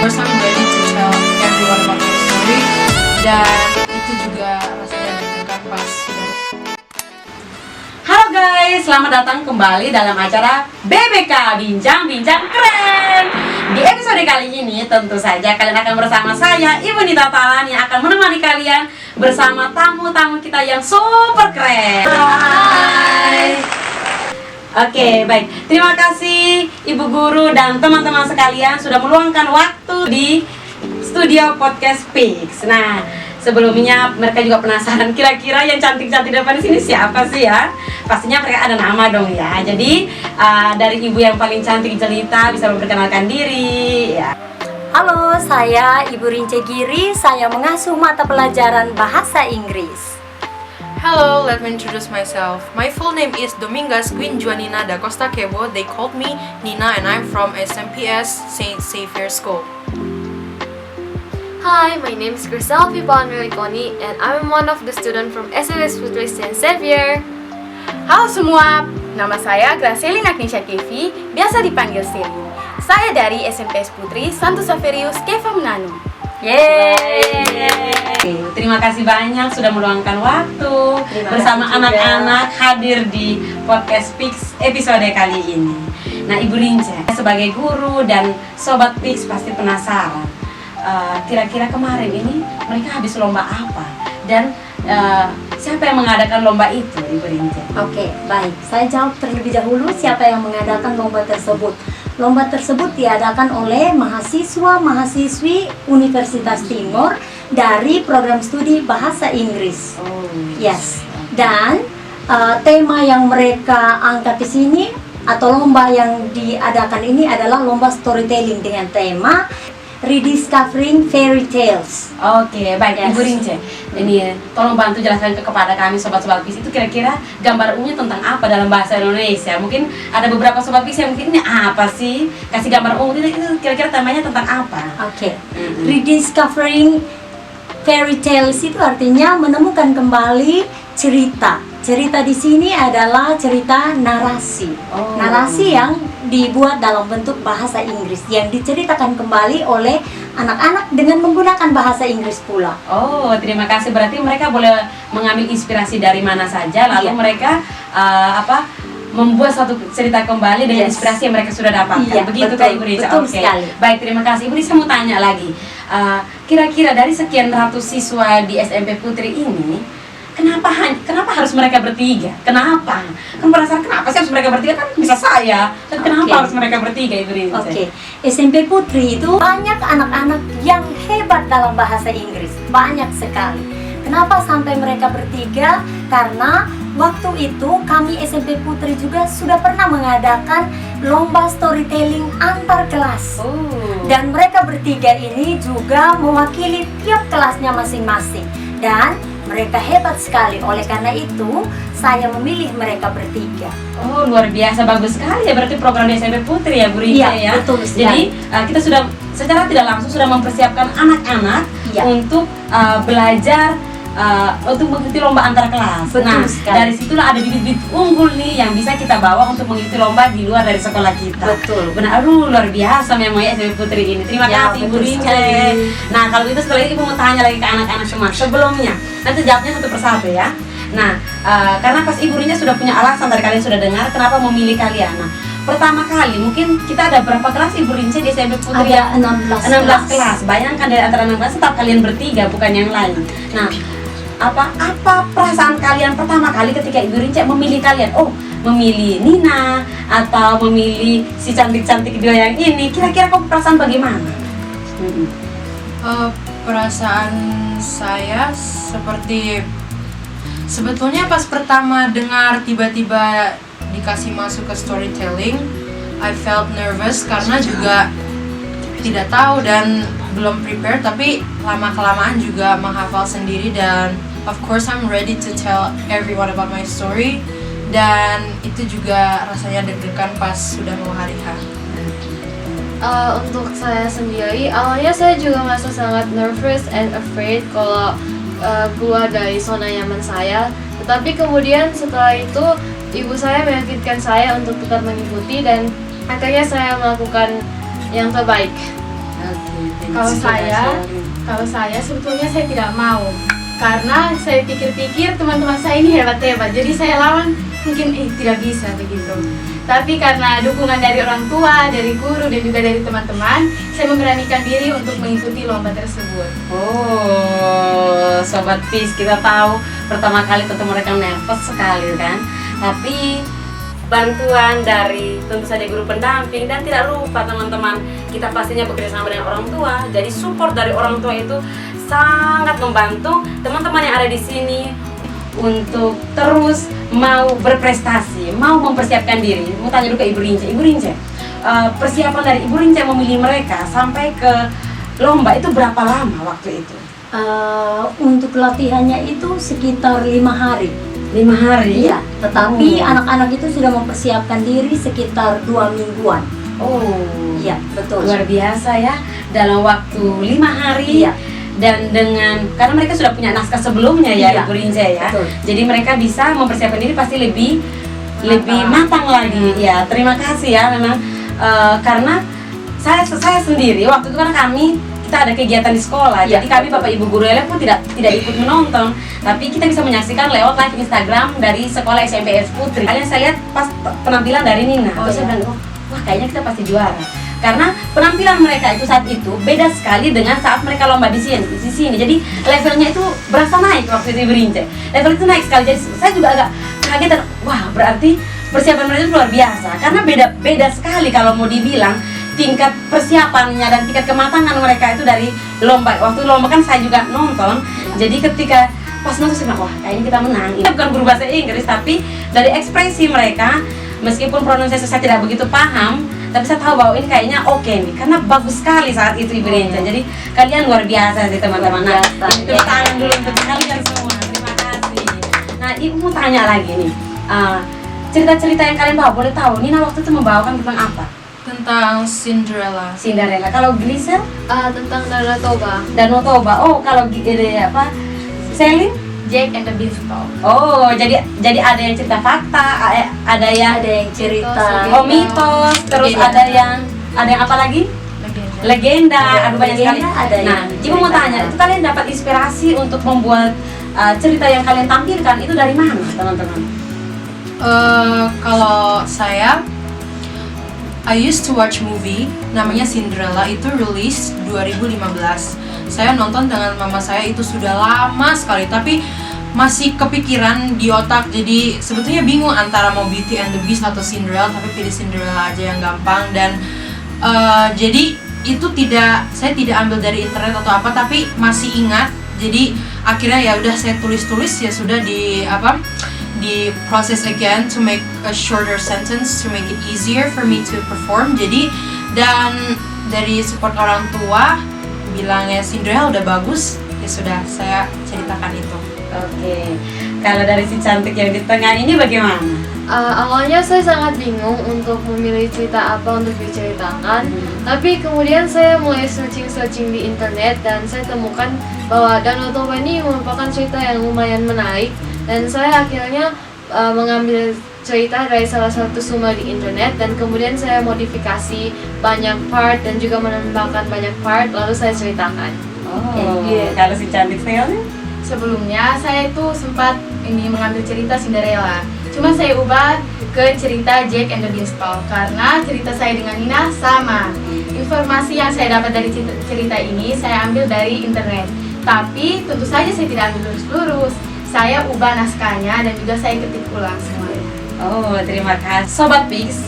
course I'm ready to tell everyone about my story. Dan itu juga rasanya deg-degan pas sudah. Halo guys, selamat datang kembali dalam acara BBK Bincang-Bincang Keren. Di episode kali ini tentu saja kalian akan bersama saya, Ibu Nita Talan, yang akan menemani kalian bersama tamu-tamu kita yang super keren. Hai. Oke, baik. Terima kasih Ibu Guru dan teman-teman sekalian sudah meluangkan waktu di studio podcast Pix. Nah, sebelumnya mereka juga penasaran kira-kira yang cantik-cantik depan di sini siapa sih ya? Pastinya mereka ada nama dong ya. Jadi dari ibu yang paling cantik jelita bisa memperkenalkan diri ya. Halo, saya Ibu Rince Giri. Saya mengasuh mata pelajaran bahasa Inggris. Hello, let me introduce myself. My full name is Domingas Queen Juanina da Costa Kebo. They called me Nina and I'm from SMPS St. Xavier School. Hi, my name is Grisel Pipon Melikoni and I'm one of the students from SLS Putri St. Xavier. Halo semua, nama saya Gracelina Agnesia Kevi, biasa dipanggil Selin. Saya dari SMPS Putri Santo Saverius Keva Menanum. Yeay. Terima kasih banyak sudah meluangkan waktu bersama anak-anak hadir di podcast Pix episode kali ini. Nah, Ibu Rince sebagai guru dan sobat Pix pasti penasaran. Kira-kira kemarin ini mereka habis lomba apa dan siapa yang mengadakan lomba itu, Ibu Rince? Oke, baik. Saya jawab terlebih dahulu siapa yang mengadakan lomba tersebut. Lomba tersebut diadakan oleh mahasiswa-mahasiswi Universitas Timur dari program studi Bahasa Inggris. Oh, Yes. Dan tema yang mereka angkat di sini atau lomba yang diadakan ini adalah lomba storytelling dengan tema Rediscovering Fairy Tales. Oke, baik. Yes. Ibu Rince, ini tolong bantu jelaskan kepada kami sobat-sobat PIS itu kira-kira gambar umumnya tentang apa dalam bahasa Indonesia. Mungkin ada beberapa sobat PIS yang mungkin ini apa sih? Kasih gambar umum itu kira-kira temanya tentang apa? Oke. Rediscovering Fairy Tales itu artinya menemukan kembali cerita. Cerita di sini adalah cerita narasi. Oh. Narasi yang dibuat dalam bentuk bahasa Inggris yang diceritakan kembali oleh anak-anak dengan menggunakan bahasa Inggris pula. Oh, terima kasih. Berarti mereka boleh mengambil inspirasi dari mana saja, lalu Iya. mereka membuat satu cerita kembali dengan Yes. inspirasi yang mereka sudah dapatkan. Iya, Begitu betul, Kak Ibu Rince? betul Oke. sekali. Baik, terima kasih. Ibu Rince mau tanya lagi. Kira-kira dari sekian ratus siswa di SMP Putri ini, kenapa harus mereka bertiga? Kenapa? Kan penasaran kenapa sih harus mereka bertiga? Kan bisa saya. Dan kenapa Oke. harus mereka bertiga, Ibu Rince? Oke, SMP Putri itu banyak anak-anak yang hebat dalam bahasa Inggris, banyak sekali. Kenapa sampai mereka bertiga? Karena waktu itu kami SMP Putri juga sudah pernah mengadakan lomba storytelling antar kelas. Oh. Dan mereka bertiga ini juga mewakili tiap kelasnya masing-masing. Dan mereka hebat sekali, oleh karena itu saya memilih mereka bertiga. Oh, luar biasa, bagus sekali ya berarti program di SMP Putri ya Bu Rince Iya, ya. betul sekali. Jadi kita sudah secara tidak langsung sudah mempersiapkan anak-anak Iya. untuk belajar untuk mengikuti lomba antar kelas. Betul Nah, sekali. dari situlah ada bibit-bibit unggul nih yang bisa kita bawa untuk mengikuti lomba di luar dari sekolah kita. Betul. Benar, luar biasa memang ya SMP Putri ini. Terima Ya, kasih Bu betul Rince. sekali. Nah, kalau itu setelah itu Ibu mau tanya lagi ke anak-anak semua. Sebelumnya, nanti jawabnya satu persatu ya. Nah, karena pas Ibu Rince sudah punya alasan dari kalian sudah dengar kenapa memilih kalian. Nah, pertama kali mungkin kita ada berapa kelas Ibu Rince di SMP Putri? Ada 16 kelas. Bayangkan dari antara 16 kelas tetap kalian bertiga bukan yang lain. Nah, apa perasaan kalian pertama kali ketika Ibu Rince memilih kalian? Oh, memilih Nina atau memilih si cantik-cantik dia yang ini? Kira-kira kok perasaan bagaimana? Perasaan saya seperti sebetulnya pas pertama dengar tiba-tiba dikasih masuk ke storytelling, I felt nervous karena juga tidak tahu dan belum prepare, tapi lama-kelamaan juga menghafal sendiri dan of course I'm ready to tell everyone about my story dan itu juga rasanya deg-degan pas sudah mau hari H. Untuk saya sendiri, awalnya saya juga merasa sangat nervous and afraid kalau keluar dari zona nyaman saya. Tetapi kemudian setelah itu, ibu saya meyakinkan saya untuk tetap mengikuti dan akhirnya saya melakukan yang terbaik. Kalau saya sebetulnya saya tidak mau, karena saya pikir-pikir teman-teman saya ini hebat-hebat, jadi saya lawan mungkin tidak bisa begitu. Tapi karena dukungan dari orang tua, dari guru, dan juga dari teman-teman, saya memberanikan diri untuk mengikuti lomba tersebut. Oh, Sobat Peace, kita tahu pertama kali tentu mereka nervous sekali kan. Tapi bantuan dari tentu saja guru pendamping, dan tidak lupa teman-teman, kita pastinya bekerja sama dengan orang tua. Jadi support dari orang tua itu sangat membantu teman-teman yang ada di sini untuk terus mau berprestasi, mau mempersiapkan diri. Mau tanya dulu ke Ibu Rince, persiapan dari Ibu Rince memilih mereka sampai ke lomba itu berapa lama waktu itu? Untuk latihannya itu sekitar 5 hari. 5 hari? Iya, tetapi anak-anak itu sudah mempersiapkan diri sekitar 2 mingguan. Oh, iya, betul. Luar biasa ya, dalam waktu 5 hari. Iya. Dan dengan, karena mereka sudah punya naskah sebelumnya ya, Iya, Ibu Rince ya. betul. Jadi mereka bisa mempersiapkan diri pasti lebih matang lagi. Ya, terima kasih ya memang karena saya sendiri waktu itu kan kita ada kegiatan di sekolah. Iya. Jadi kami Bapak Ibu guru pun tidak ikut menonton, tapi kita bisa menyaksikan lewat live Instagram dari sekolah SMP Putri. Kalian saya lihat pas penampilan dari Nina, terus saya bilang, wah kayaknya kita pasti juara. Karena penampilan mereka itu saat itu beda sekali dengan saat mereka lomba di sini. Jadi levelnya itu berasa naik waktu itu Ibu Rince. Level itu naik sekali. Jadi saya juga agak kaget dan wah berarti persiapan mereka itu luar biasa. Karena beda sekali kalau mau dibilang tingkat persiapannya dan tingkat kematangan mereka itu dari lomba. Waktu lomba kan saya juga nonton. Jadi ketika pas nonton saya bilang, wah kayaknya kita menang. Ini bukan guru bahasa Inggris, tapi dari ekspresi mereka, meskipun pronunciasi saya tidak begitu paham, tapi saya tahu bahwa ini kayaknya oke nih, karena bagus sekali saat itu Ibu Rince. Jadi kalian luar biasa sih teman-teman. Nah, tepuk tangan dulu untuk kalian semua. Terima kasih. Nah, Ibu mau tanya lagi nih, cerita-cerita yang kalian bawa, boleh tahu Nina waktu itu membawakan tentang apa? Tentang Cinderella. Kalau Grisel? Tentang Danau Toba. Danau Toba. Oh, kalau Selin? Jack and the Beanstalk. Oh, jadi ada yang cerita fakta, ada yang cerita mitos, terus ada yang apa lagi? Legenda. Aduh banyak sekali. Nah, Ibu mau tanya, itu kalian dapat inspirasi untuk membuat cerita yang kalian tampilkan itu dari mana, teman-teman? Kalau saya, I used to watch movie namanya Cinderella, itu rilis 2015. Saya nonton dengan mama saya, itu sudah lama sekali, tapi masih kepikiran di otak. Jadi sebetulnya bingung antara mau Beauty and the Beast atau Cinderella, tapi pilih Cinderella aja yang gampang. Dan jadi itu saya tidak ambil dari internet atau apa, tapi masih ingat. Jadi akhirnya ya udah saya tulis ya sudah di process again to make a shorter sentence to make it easier for me to perform. Jadi dan dari support orang tua bilangnya Cinderella udah bagus, ya sudah saya ceritakan itu. Oke. Kalau dari si cantik yang di tengah ini bagaimana? Awalnya saya sangat bingung untuk memilih cerita apa untuk diceritakan, tapi kemudian saya mulai searching di internet dan saya temukan bahwa Danau Toba ini merupakan cerita yang lumayan menarik, dan saya akhirnya mengambil cerita dari salah satu sumber di internet dan kemudian saya modifikasi banyak part dan juga menambahkan banyak part lalu saya ceritakan. Kalau si cantik sekali? Sebelumnya saya itu sempat mengambil cerita Cinderella, cuma saya ubah ke cerita Jack and the Beanstalk karena cerita saya dengan Nina sama. Informasi yang saya dapat dari cerita ini saya ambil dari internet, tapi tentu saja saya tidak ambil lurus-lurus. Saya ubah naskahnya dan juga saya ketik ulang semuanya. Oh, terima kasih. Sobat Pix,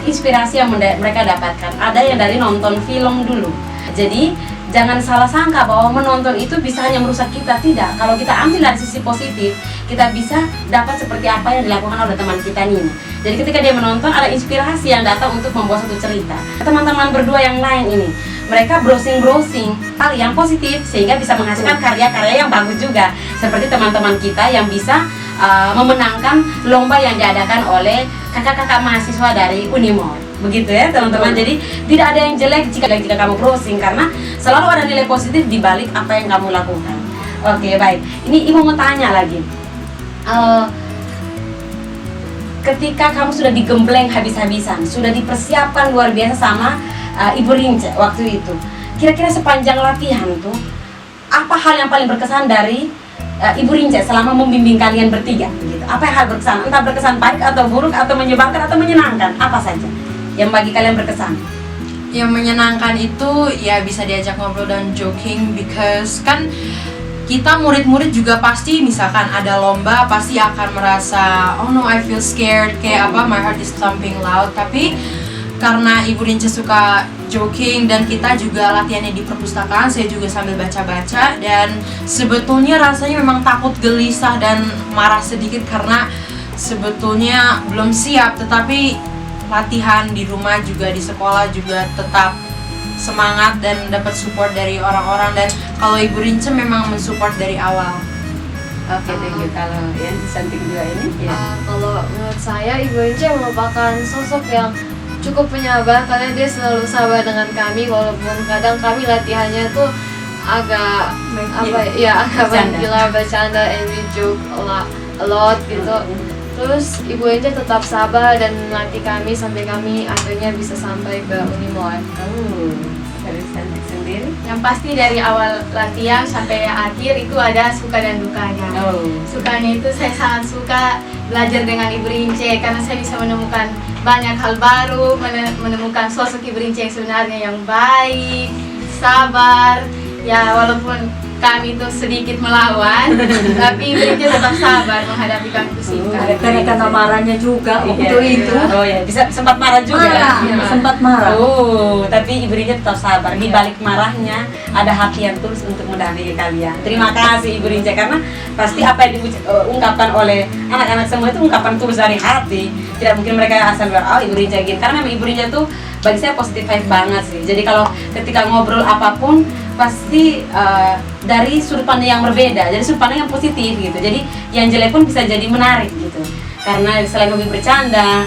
inspirasi yang mereka dapatkan ada yang dari nonton film dulu. Jadi jangan salah sangka bahwa menonton itu bisa hanya merusak kita. Tidak, kalau kita ambil dari sisi positif, kita bisa dapat seperti apa yang dilakukan oleh teman kita Nina. Jadi ketika dia menonton, ada inspirasi yang datang untuk membuat satu cerita. Teman-teman berdua yang lain ini, mereka browsing hal yang positif sehingga bisa menghasilkan karya-karya yang bagus juga. Seperti teman-teman kita yang bisa memenangkan lomba yang diadakan oleh kakak-kakak mahasiswa dari Unimor. Begitu ya teman-teman. Jadi tidak ada yang jelek jika kamu browsing, karena selalu ada nilai positif di balik apa yang kamu lakukan. Oke, baik. Ini Ibu mau tanya lagi. Ketika kamu sudah digembleng habis-habisan, sudah dipersiapkan luar biasa sama Ibu Rince waktu itu, kira-kira sepanjang latihan tuh apa hal yang paling berkesan dari Ibu Rince selama membimbing kalian bertiga gitu? Apa hal berkesan? Entah berkesan baik atau buruk atau menyebalkan atau menyenangkan, apa saja yang bagi kalian berkesan? Yang menyenangkan itu ya bisa diajak ngobrol dan joking, because kan kita murid-murid juga pasti misalkan ada lomba pasti akan merasa oh no I feel scared, kayak apa my heart is thumping loud. Tapi karena Ibu Rince suka joking dan kita juga latihannya di perpustakaan, saya juga sambil baca-baca, dan sebetulnya rasanya memang takut, gelisah dan marah sedikit karena sebetulnya belum siap, tetapi latihan di rumah juga di sekolah juga tetap semangat dan dapat support dari orang-orang, dan kalau Ibu Rince memang mensupport dari awal. Oke, thank you. Kalau yang cantik juga ini ya. Kalau menurut saya Ibu Rince merupakan sosok yang cukup penyabar karena dia selalu sabar dengan kami walaupun kadang kami latihannya tuh agak agak menggila, bercanda, and we joke a lot gitu. Terus Ibu Rince tetap sabar dan melatih kami sampai kami akhirnya bisa sampai ke Unimor. Dari cantik sendiri. Yang pasti dari awal latihan sampai akhir itu ada suka dan dukanya. Sukanya itu saya sangat suka belajar dengan Ibu Rince karena saya bisa menemukan banyak hal baru, menemukan sosok Ibu Rince yang sebenarnya yang baik, sabar. Ya walaupun kami itu sedikit melawan, tapi Ibu Rince tetap sabar menghadapi kami singkat. Karena marahnya juga waktu itu. Oh ya, bisa sempat marah juga. Sempat marah. Oh, tapi Ibu Rince tetap sabar. Di balik marahnya ada hati yang tulus untuk mendampingi kalian. Terima kasih Ibu Rince karena pasti apa yang diungkapkan oleh anak-anak semua itu ungkapan tulus dari hati. Tidak mungkin mereka asal bilang, oh Ibu Rince gini. Karena memang Ibu Rince tuh bagi saya positif vibe banget sih. Jadi kalau ketika ngobrol apapun pasti dari sudut pandang yang berbeda, jadi sudut pandang yang positif gitu. Jadi yang jelek pun bisa jadi menarik gitu. Karena selain hobi bercanda,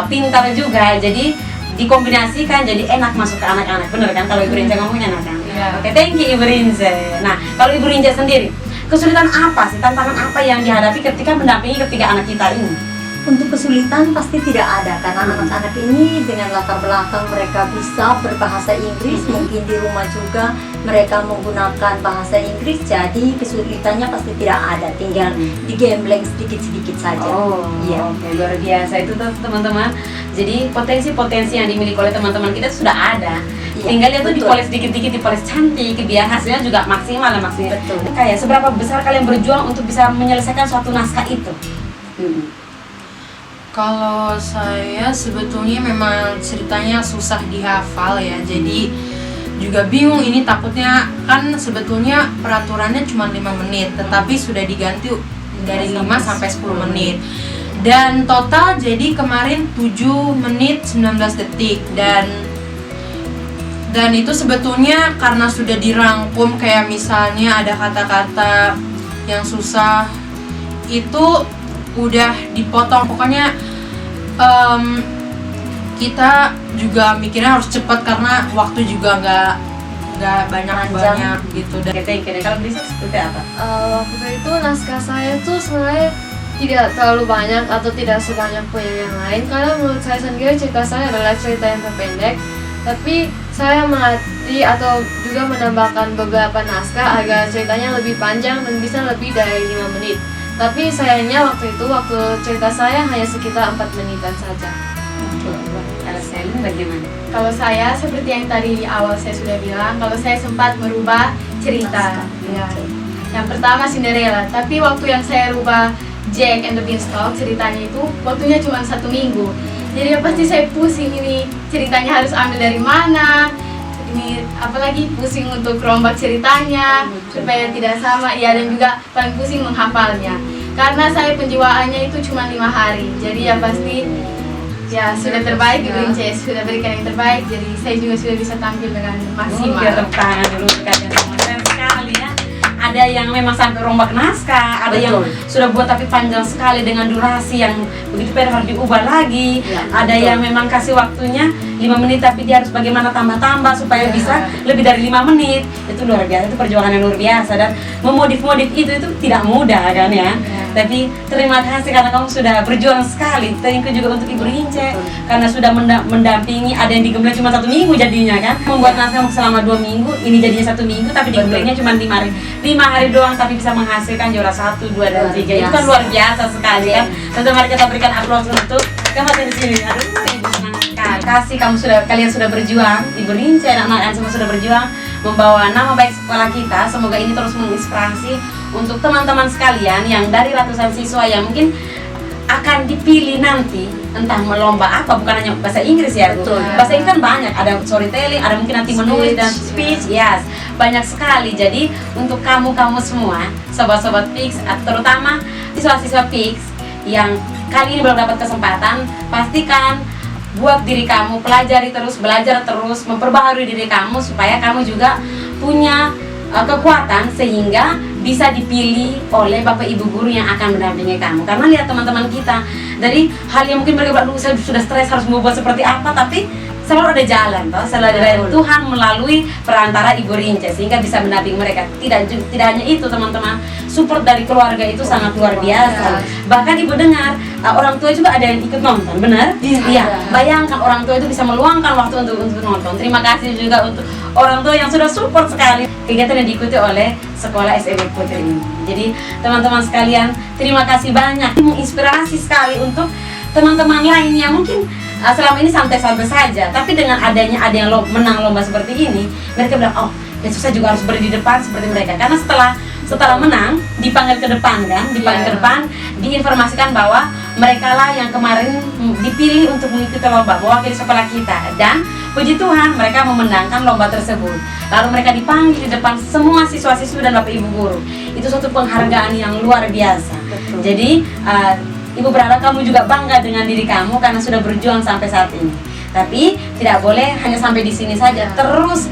pintar juga, jadi dikombinasikan jadi enak masuk ke anak-anak. Bener kan kalau Ibu Rince ngomongnya enak kan? Oke, thank you Ibu Rince. Nah, kalau Ibu Rince sendiri, kesulitan apa sih, tantangan apa yang dihadapi ketika mendampingi ketiga anak kita ini? Untuk kesulitan pasti tidak ada karena anak-anak ini dengan latar belakang mereka bisa berbahasa Inggris, mungkin di rumah juga mereka menggunakan bahasa Inggris, jadi kesulitannya pasti tidak ada, tinggal digembleng sedikit-sedikit saja. Iya. Oke, luar biasa itu tuh teman-teman. Jadi potensi-potensi yang dimiliki oleh teman-teman kita sudah ada. Iya, Tinggal dia tuh betul. dipoles dikit-dikit, dipoles cantik, biar hasilnya juga maksimal lah maksimal. Betul. Kayak seberapa besar kalian berjuang untuk bisa menyelesaikan suatu naskah itu? Kalau saya sebetulnya memang ceritanya susah dihafal ya, jadi juga bingung ini, takutnya kan sebetulnya peraturannya cuma 5 menit tetapi sudah diganti dari 5 sampai 10 menit dan total jadi kemarin 7 menit 19 detik dan itu sebetulnya karena sudah dirangkum, kayak misalnya ada kata-kata yang susah itu udah dipotong, pokoknya kita juga mikirnya harus cepat karena waktu juga nggak banyak gitu. Dan Kalau bisa seperti apa? Waktu itu naskah saya tuh sebenarnya tidak terlalu banyak atau tidak sebanyak punya yang lain karena menurut saya sendiri cerita saya adalah cerita yang terpendek, tapi saya melatih atau juga menambahkan beberapa naskah agar ceritanya lebih panjang dan bisa lebih dari 5 menit. Tapi sayangnya waktu cerita saya hanya sekitar 4 menitan saja. Kalau Selin bagaimana? Kalau saya seperti yang tadi di awal saya sudah bilang, kalau saya sempat merubah cerita. Ya. Yang pertama Cinderella, tapi waktu yang saya rubah Jack and the Beanstalk ceritanya itu waktunya cuma 1 minggu. Jadi ya pasti saya pusing ini ceritanya harus ambil dari mana. Ini apalagi pusing untuk rombak ceritanya supaya tidak sama, ya, dan juga paling pusing menghafalnya karena saya penjiwaannya itu cuma 5 hari, jadi ya pasti ya sudah terbaik Ibu Rince sudah berikan yang terbaik, jadi saya juga sudah bisa tampil dengan maksimal. Tepuk tangan dulu kalian semua, keren sekali ya. Ada yang memang sampai rombak naskah, ada yang sudah buat tapi panjang sekali dengan durasi yang begitu harus diubah lagi. Ada yang memang kasih waktunya 5 menit tapi dia harus bagaimana tambah-tambah supaya bisa lebih dari 5 menit. Itu luar biasa, itu perjuangan yang luar biasa dan memodif-modif itu tidak mudah kan ya. Tapi terima kasih karena kamu sudah berjuang sekali. Thank you juga untuk Ibu Rince karena sudah mendampingi. Ada yang digembleng cuma 1 minggu jadinya kan, membuat naskah selama 2 minggu. Ini jadinya 1 minggu tapi digemblengnya cuma 5 hari. 5 hari doang tapi bisa menghasilkan juara 1, 2, dan 3. Itu kan luar biasa sekali kan. Tentu mari kita berikan aplaus untuk kamu di sini. Aduh, Ibu senang sekali. Kasih kalian sudah berjuang. Ibu Rince, anak-anak semua sudah berjuang membawa nama baik sekolah kita. Semoga ini terus menginspirasi untuk teman-teman sekalian yang dari ratusan siswa yang mungkin akan dipilih nanti, entah melomba apa, bukan hanya bahasa Inggris ya Bu. Betul. Bahasa Inggris kan banyak, ada storytelling, ada mungkin nanti menulis dan speech, yes, banyak sekali. Jadi untuk kamu semua, sobat-sobat Pix, terutama siswa-siswa Pix yang kali ini belum dapat kesempatan, pastikan buat diri kamu, pelajari terus, belajar terus, memperbaharui diri kamu supaya kamu juga punya kekuatan sehingga bisa dipilih oleh bapak ibu guru yang akan mendampingi kamu. Karena lihat teman-teman kita dari hal yang mungkin mereka bilang, saya sudah stres harus membuat seperti apa, tapi selalu ada jalan toh, selalu ada jalan Tuhan melalui perantara Ibu Rince sehingga bisa mendampingi mereka. Tidak hanya itu teman-teman, support dari keluarga itu sangat luar biasa. Bahkan Ibu dengar orang tua juga ada yang ikut nonton, benar? Iya. Bayangkan orang tua itu bisa meluangkan waktu untuk nonton. Terima kasih juga untuk orang tua yang sudah support sekali kegiatan yang diikuti oleh sekolah SMP Putri ini. Jadi teman-teman sekalian, terima kasih banyak, menginspirasi sekali untuk teman-teman lain yang mungkin selama ini santai-santai saja, tapi dengan adanya ada yang menang lomba seperti ini, mereka bilang, oh besok saya juga harus berdiri di depan seperti mereka. Karena setelah menang dipanggil ke depan kan, ke depan, diinformasikan bahwa mereka lah yang kemarin dipilih untuk mengikuti lomba mewakili sekolah kita, dan puji Tuhan mereka memenangkan lomba tersebut. Lalu mereka dipanggil di depan semua siswa-siswi dan bapak ibu guru. Itu suatu penghargaan yang luar biasa. Betul. Jadi Ibu berharap kamu juga bangga dengan diri kamu karena sudah berjuang sampai saat ini. Tapi tidak boleh hanya sampai di sini saja. Terus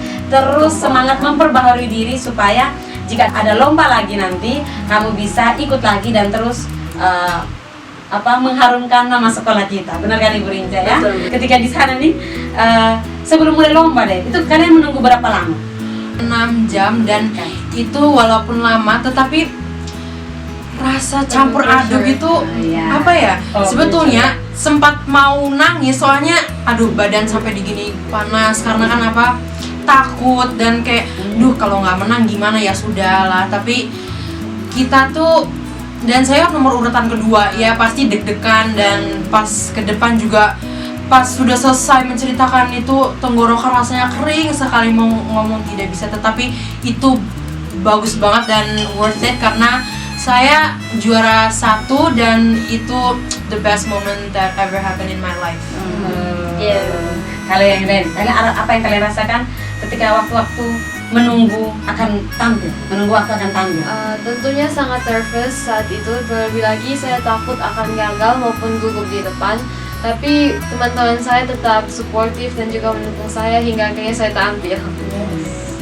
semangat memperbaharui diri supaya jika ada lomba lagi nanti kamu bisa ikut lagi dan terus mengharumkan nama sekolah kita. Benar kan Ibu Rince ya? Betul. Ketika di sana nih sebelum mulai lomba deh, itu kalian menunggu berapa lama? 6 jam dan itu walaupun lama tetapi rasa campur aduk itu apa ya, sebetulnya sempat mau nangis soalnya aduh badan sampai digini panas karena kan takut dan kayak kalau nggak menang gimana, ya sudahlah. Tapi kita tuh, dan saya nomor urutan kedua ya, pasti deg-degan, dan pas ke depan juga pas sudah selesai menceritakan itu tenggorokan rasanya kering sekali, mau ngomong tidak bisa, tetapi itu bagus banget dan worth it karena saya juara 1 dan itu the best moment that ever happened in my life. Kalian apa yang kalian rasakan ketika waktu-waktu menunggu akan tampil? Tentunya sangat nervous saat itu. Terlebih lagi saya takut akan gagal maupun gugup di depan. Tapi teman-teman saya tetap suportif dan juga mendukung saya hingga akhirnya saya tampil.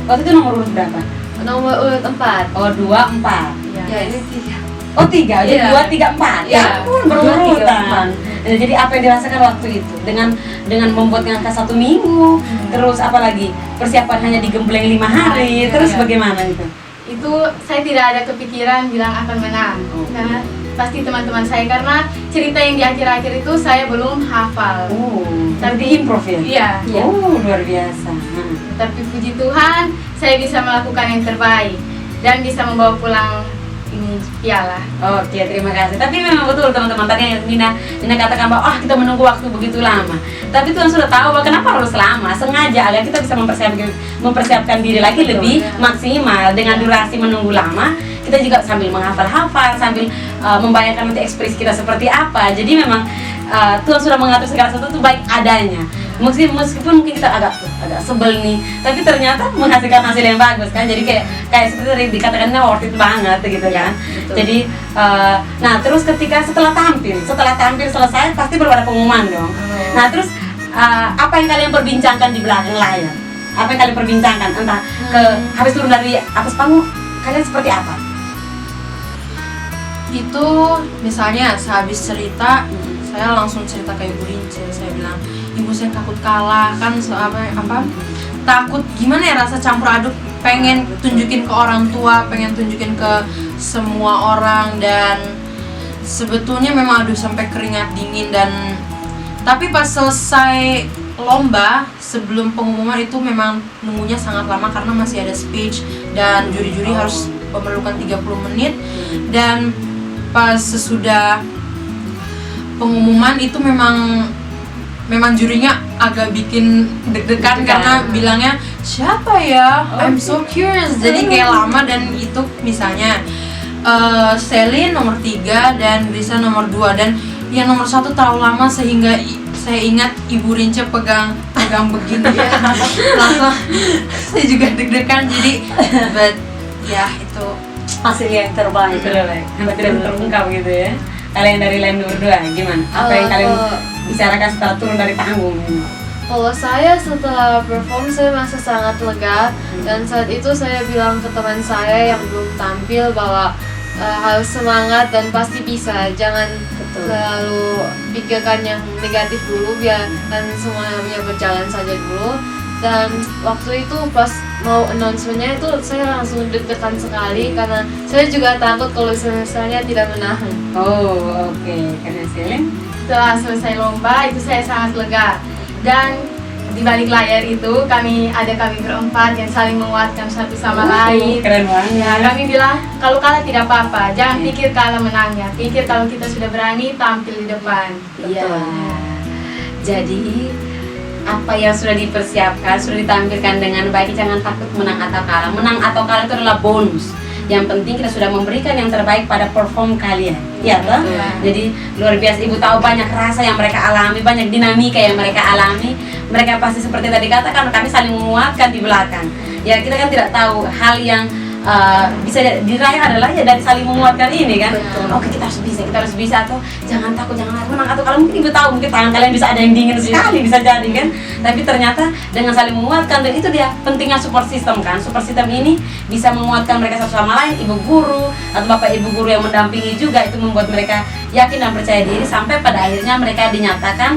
Waktu itu nomor urut berapa? Nomor urut 4. Oh 2, 4. Ya ini 3. Oh 3, jadi 2, 3, 4. Ya ampun, berurutan. Jadi apa yang dirasakan waktu itu dengan membuat ngangka 1 minggu, terus apalagi persiapan hanya digembleng 5 hari, terus bagaimana itu? Itu saya tidak ada kepikiran bilang akan menang, karena pasti teman-teman saya, karena cerita yang di akhir-akhir itu saya belum hafal. Tapi improv ya? Iya. Oh luar biasa. Tapi puji Tuhan saya bisa melakukan yang terbaik dan bisa membawa pulang ini piala. Oke, terima kasih. Tapi memang betul teman-teman, tadi yang Nina katakan bahwa kita menunggu waktu begitu lama. Tapi Tuhan sudah tahu bahwa kenapa harus lama, sengaja agar kita bisa mempersiapkan diri lagi lebih maksimal. Dengan durasi menunggu lama, kita juga sambil menghafal-hafal, sambil membayangkan nanti ekspresi kita seperti apa. Jadi memang Tuhan sudah mengatur segala sesuatu itu baik adanya. Meskipun mungkin kita agak sebel nih, tapi ternyata menghasilkan hasil yang bagus kan. Jadi kayak seperti tadi dikatakan worth it banget gitu kan. Jadi nah terus setelah tampil selesai pasti baru ada pengumuman dong. Nah terus apa yang kalian perbincangkan di belakang layar? Apa yang kalian perbincangkan entah habis turun dari atas panggung kalian seperti apa? Itu misalnya sehabis cerita saya langsung cerita ke Ibu Rince. Saya bilang, Ibu saya takut kalah kan, takut gimana ya, rasa campur aduk, pengen tunjukin ke orang tua, pengen tunjukin ke semua orang, dan sebetulnya memang aduh sampai keringat dingin, dan tapi pas selesai lomba sebelum pengumuman itu memang nunggunya sangat lama karena masih ada speech dan juri-juri harus memerlukan 30 menit. Dan pas sesudah pengumuman itu memang jurinya agak bikin deg-degan karena bilangnya siapa ya, I'm so curious. Jadi kayak lama, dan itu misalnya Celine nomor 3 dan Risa nomor 2, dan yang nomor 1 terlalu lama sehingga saya ingat Ibu Rince pegang begini ya. Langsung saya juga deg-degan, jadi but ya itu Hasil yang terbaik. Sampai tidak terungkap gitu ya. Kalian dari Lem nomor 2 gimana? Apa yang kalian bicarakan setelah turun dari panggung? Kalau saya setelah perform saya merasa sangat lega, dan saat itu saya bilang ke teman saya yang belum tampil bahwa harus semangat dan pasti bisa, jangan selalu pikirkan yang negatif dulu, biarkan semuanya berjalan saja dulu. Dan waktu itu pas mau announcement-nya itu saya langsung deg-degan sekali karena saya juga takut kalau misalnya tidak menang. Oh oke. Karena Celine? Setelah selesai lomba itu saya sangat lega, dan di balik layar itu kami berempat yang saling menguatkan satu sama lain. Keren banget. Ya, kami bilang kalau kalah tidak apa-apa, jangan pikir kalah menangnya, pikir kalau kita sudah berani tampil di depan. Iya. Jadi apa yang sudah dipersiapkan, sudah ditampilkan dengan baik, jangan takut menang atau kalah. Menang atau kalah itu adalah bonus. Yang penting kita sudah memberikan yang terbaik pada perform kalian. Iya toh? Jadi luar biasa, Ibu tahu banyak rasa yang mereka alami, banyak dinamika yang mereka alami. Mereka pasti seperti tadi katakan, kami saling menguatkan di belakang. Ya kita kan tidak tahu hal yang bisa diraih adalah ya dari saling menguatkan ini kan. Oke, kita harus bisa, atau jangan takut, jangan menang atau kalau mungkin Ibu tahu mungkin tangan kalian bisa ada yang dingin sekali, bisa jadi kan. Tapi ternyata dengan saling menguatkan, dan itu dia pentingnya support system kan. Support system ini bisa menguatkan mereka satu sama lain, ibu guru atau bapak ibu guru yang mendampingi juga, itu membuat mereka yakin dan percaya diri sampai pada akhirnya mereka dinyatakan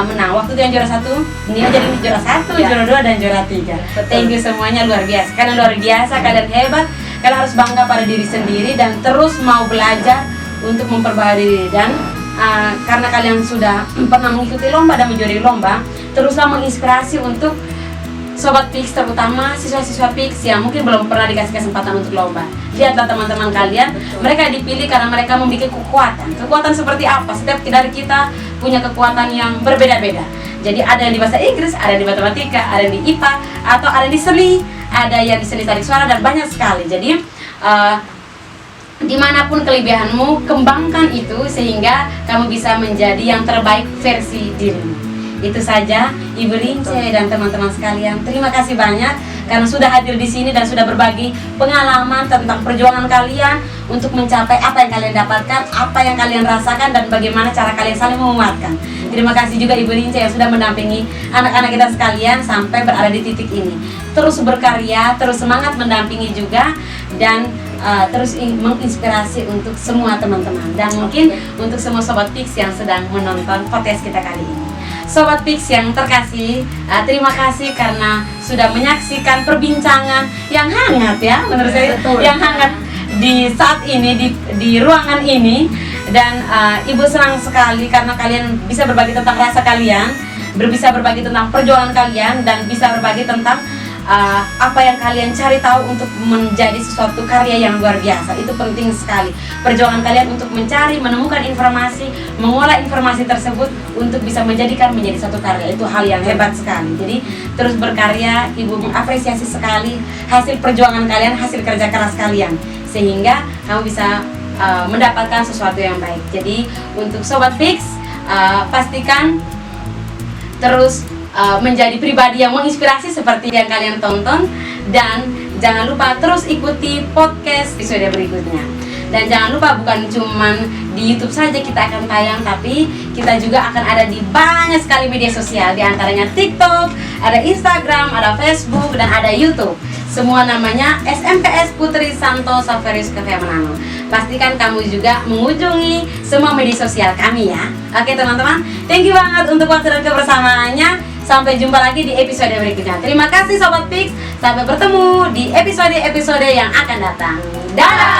menang. Waktu itu yang juara 1, Nia jadi juara 1, juara 2 dan juara 3. Thank you semuanya, luar biasa. Karena luar biasa, kalian hebat. Kalian harus bangga pada diri sendiri dan terus mau belajar untuk memperbaharui diri. Dan karena kalian sudah pernah mengikuti lomba dan menjuari lomba, teruslah menginspirasi untuk Sobat Pix, terutama siswa-siswa Pix yang mungkin belum pernah dikasih kesempatan untuk lomba. Lihatlah teman-teman kalian, mereka dipilih karena mereka memiliki kekuatan. Kekuatan seperti apa? Setiap dari kita punya kekuatan yang berbeda-beda. Jadi ada yang di bahasa Inggris, ada yang di matematika, ada yang di IPA, atau ada yang di seni, ada yang di seni tarik suara, dan banyak sekali. Jadi dimanapun kelebihanmu, kembangkan itu sehingga kamu bisa menjadi yang terbaik versi dirimu. Itu saja Ibu Rince dan teman-teman sekalian. Terima kasih banyak karena sudah hadir di sini dan sudah berbagi pengalaman tentang perjuangan kalian untuk mencapai apa yang kalian dapatkan, apa yang kalian rasakan, dan bagaimana cara kalian saling menguatkan. Terima kasih juga Ibu Rince yang sudah mendampingi anak-anak kita sekalian sampai berada di titik ini. Terus berkarya, terus semangat mendampingi juga, dan terus menginspirasi untuk semua teman-teman, dan mungkin untuk semua Sobat Pix yang sedang menonton podcast kita kali ini. Sobat Pix yang terkasih, terima kasih karena sudah menyaksikan perbincangan yang hangat ya, menurut saya yang hangat di saat ini di ruangan ini. Dan Ibu senang sekali karena kalian bisa berbagi tentang rasa kalian, bisa berbagi tentang perjuangan kalian, dan bisa berbagi tentang apa yang kalian cari tahu untuk menjadi sesuatu karya yang luar biasa. Itu penting sekali. Perjuangan kalian untuk mencari, menemukan informasi, mengolah informasi tersebut untuk bisa menjadikan menjadi satu karya, itu hal yang hebat sekali. Jadi terus berkarya, Ibu mengapresiasi sekali hasil perjuangan kalian, hasil kerja keras kalian, sehingga kamu bisa mendapatkan sesuatu yang baik. Jadi untuk Sobat Pix, pastikan terus menjadi pribadi yang menginspirasi seperti yang kalian tonton, dan jangan lupa terus ikuti podcast episode berikutnya. Dan jangan lupa bukan cuman di YouTube saja kita akan tayang, tapi kita juga akan ada di banyak sekali media sosial, di antaranya TikTok, ada Instagram, ada Facebook, dan ada YouTube. Semua namanya SMPS Putri Santo Saverius Cafe Menangun. Pastikan kamu juga mengunjungi semua media sosial kami ya. Oke teman-teman, thank you banget untuk waktu dan kebersamaannya. Sampai jumpa lagi di episode berikutnya. Terima kasih Sobat Pix. Sampai bertemu di episode-episode yang akan datang. Dadah!